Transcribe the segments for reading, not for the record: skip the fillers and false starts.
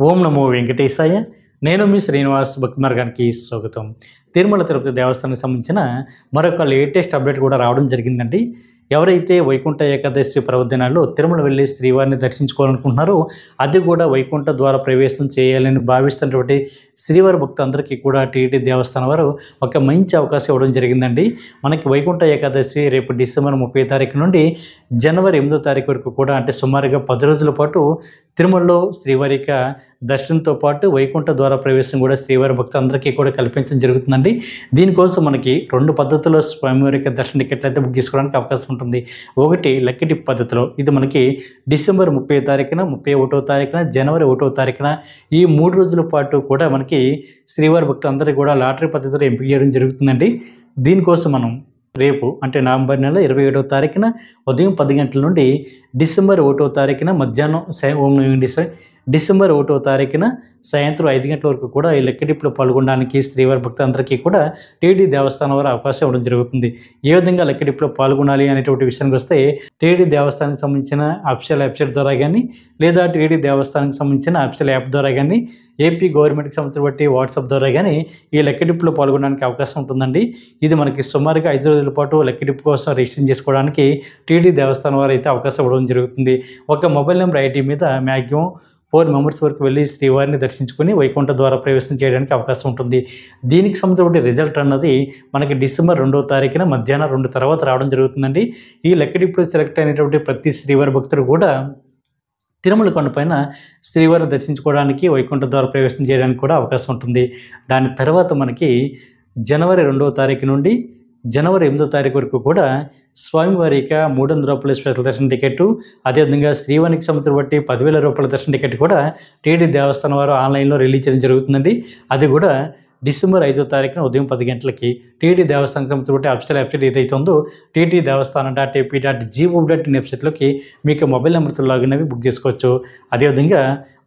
ఓం నమో వెంకటేశాయ. నేను మీ శ్రీనివాస్ భక్తి మార్గానికి స్వాగతం. తిరుమల తిరుపతి దేవస్థానానికి సంబంధించిన మరొక లేటెస్ట్ అప్డేట్ కూడా రావడం జరిగిందండి. ఎవరైతే వైకుంఠ ఏకాదశి పర్వదినాల్లో తిరుమల వెళ్ళి శ్రీవారిని దర్శించుకోవాలనుకుంటున్నారో, అది కూడా వైకుంఠ ద్వార ప్రవేశం చేయాలని భావిస్తున్నటువంటి శ్రీవారి భక్తులందరికీ కూడా టీటీడీ దేవస్థానం వారు ఒక మంచి అవకాశం ఇవ్వడం జరిగిందండి. మనకి వైకుంఠ ఏకాదశి రేపు డిసెంబర్ 30 తారీఖు నుండి జనవరి 8వ తారీఖు వరకు కూడా, అంటే సుమారుగా 10 రోజుల పాటు తిరుమలలో శ్రీవారి యొక్క దర్శనంతో పాటు వైకుంఠ ద్వార ప్రవేశం కూడా శ్రీవారి భక్తులందరికీ కూడా కల్పించడం జరుగుతుందండి. దీనికోసం మనకి 2 పద్ధతుల్లో స్వామివారి యొక్క దర్శన టికెట్లు అయితే బుక్ చేసుకోవడానికి అవకాశం ఉంటుంది. ఒకటి లక్కీ డిప్ పద్ధతిలో, ఇది మనకి డిసెంబర్ 30 తారీఖున, 31వ తారీఖున, జనవరి 1వ తారీఖున ఈ 3 రోజుల పాటు కూడా మనకి శ్రీవారి భక్తులందరికీ కూడా లాటరీ పద్ధతిలో ఎంపిక చేయడం జరుగుతుందండి. దీనికోసం మనం రేపు అంటే నవంబర్ నెల 27వ తారీఖున ఉదయం 10 గంటల నుండి డిసెంబర్ 1వ తారీఖున మధ్యాహ్నం డిసెంబర్ 1వ తారీఖున సాయంత్రం 5 గంటల వరకు కూడా ఈ లక్కీ డిప్లో పాల్గొనడానికి శ్రీవారి భక్తులందరికీ కూడా టీటీడీ దేవస్థానం వారు అవకాశం ఇవ్వడం జరుగుతుంది. ఏ విధంగా లక్కీ డిప్లో పాల్గొనాలి అనేటువంటి విషయానికి వస్తే, టీటీడీ దేవస్థానానికి సంబంధించిన అఫీషియల్ వెబ్సైట్ ద్వారా కానీ, లేదా టీటీడీ దేవస్థానానికి సంబంధించిన అఫీషియల్ యాప్ ద్వారా కానీ, ఏపీ గవర్నమెంట్కి సంబంధించిన బట్టి వాట్సాప్ ద్వారా కానీ ఈ లక్కీ డిప్లో పాల్గొనడానికి అవకాశం ఉంటుందండి. ఇది మనకి సుమారుగా 5 రోజుల పాటు లక్కీ డిప్ కోసం రిజిస్టర్ చేసుకోవడానికి టీటీడీ దేవస్థానం వారు అయితే అవకాశం ఇవ్వడం జరుగుతుంది. ఒక మొబైల్ నెంబర్ ఐడి మీద మ్యాక్సిమం 4 మెంబర్స్ వరకు వెళ్ళి శ్రీవారిని దర్శించుకొని వైకుంఠ ద్వారా ప్రవేశం చేయడానికి అవకాశం ఉంటుంది. దీనికి సంబంధించిన రిజల్ట్ అన్నది మనకి డిసెంబర్ 2వ తారీఖున మధ్యాహ్నం 2 తర్వాత రావడం జరుగుతుందండి. ఈ లక్కీ డిప్లో సెలెక్ట్ అయినటువంటి ప్రతి శ్రీవారి భక్తులు కూడా తిరుమల కొండపైన శ్రీవారిని దర్శించుకోవడానికి, వైకుంఠ ద్వారా ప్రవేశం చేయడానికి కూడా అవకాశం ఉంటుంది. దాని తర్వాత మనకి జనవరి 2వ తారీఖు నుండి జనవరి 8వ తారీఖు వరకు కూడా స్వామివారి యొక్క 300 రూపాయల స్పెషల్ దర్శన టికెట్, అదేవిధంగా శ్రీవారికి సంబంధించిన బట్టి 10,000 రూపాయల దర్శన టికెట్ కూడా టీటీడీ దేవస్థానం వారు ఆన్లైన్లో రిలీజ్ చేయడం జరుగుతుందండి. అది కూడా డిసెంబర్ 5వ తారీఖున ఉదయం 10 గంటలకి టీటీడీ దేవస్థానం సంబంధించిన అఫీషియల్ వెబ్సైట్ ఏదైతే ఉందో ttdevaస్థానం.ap.gov.in వెబ్సైట్లోకి మీకు మొబైల్ నెంబర్తో లాగిన్ అవి బుక్ చేసుకోవచ్చు. అదేవిధంగా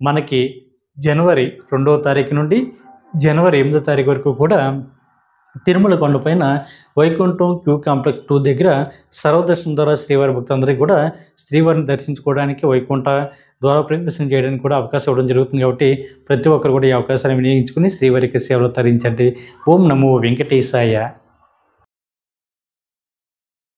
మనకి జనవరి 2వ తారీఖు నుండి జనవరి 8వ తారీఖు వరకు కూడా తిరుమల కొండపైన వైకుంఠం క్యూ కాంప్లెక్స్ 2 దగ్గర సర్వదర్శనం ద్వారా శ్రీవారి భక్తులందరికీ కూడా శ్రీవారిని దర్శించుకోవడానికి, వైకుంఠ ద్వారా ప్రవేశం చేయడానికి కూడా అవకాశం ఇవ్వడం జరుగుతుంది. కాబట్టి ప్రతి ఒక్కరు కూడా ఈ అవకాశాన్ని వినియోగించుకుని శ్రీవారికి సేవలు తరించండి. ఓం నమో వెంకటేశాయ.